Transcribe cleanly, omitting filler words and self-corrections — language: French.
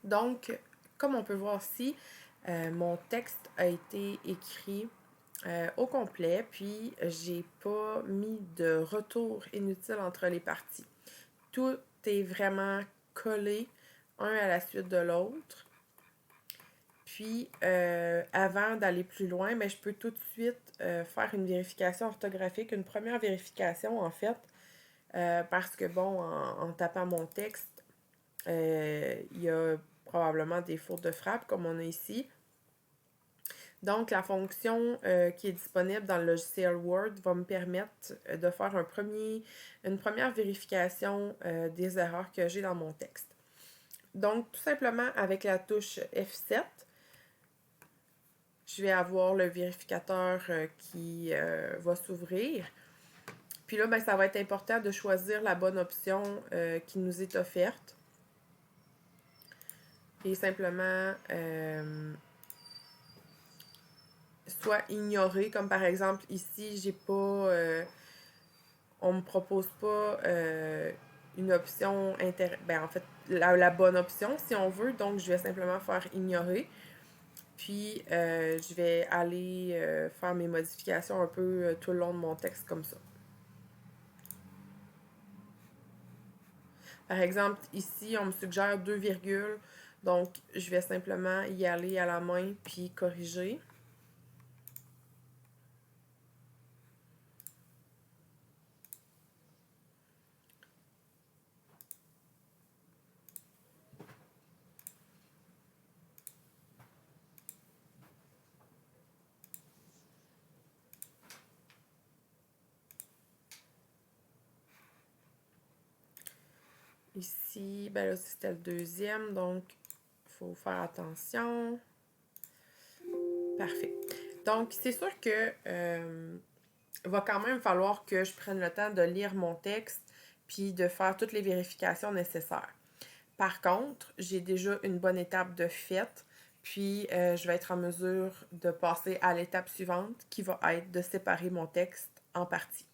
Donc, comme on peut voir ici, mon texte a été écrit au complet, puis j'ai pas mis de retour inutile entre les parties. Tout est vraiment collé un à la suite de l'autre. Puis, avant d'aller plus loin, mais je peux tout de suite faire une vérification orthographique, une première vérification en fait, parce que bon, en tapant mon texte, il y a probablement des fautes de frappe comme on a ici. Donc, la fonction qui est disponible dans le logiciel Word va me permettre de faire une première vérification des erreurs que j'ai dans mon texte. Donc, tout simplement, avec la touche F7, je vais avoir le vérificateur qui va s'ouvrir. Puis là, ben, ça va être important de choisir la bonne option qui nous est offerte. Et simplement soit ignorer, comme par exemple ici, j'ai pas. On me propose pas une option ben en fait la bonne option si on veut, donc je vais simplement faire ignorer. Puis je vais aller faire mes modifications un peu tout le long de mon texte comme ça. Par exemple, ici, on me suggère 2 virgules, donc je vais simplement y aller à la main puis corriger. Ici, ben là, c'était le deuxième, donc il faut faire attention. Parfait. Donc, c'est sûr que va quand même falloir que je prenne le temps de lire mon texte puis de faire toutes les vérifications nécessaires. Par contre, j'ai déjà une bonne étape de fait, puis je vais être en mesure de passer à l'étape suivante qui va être de séparer mon texte en parties.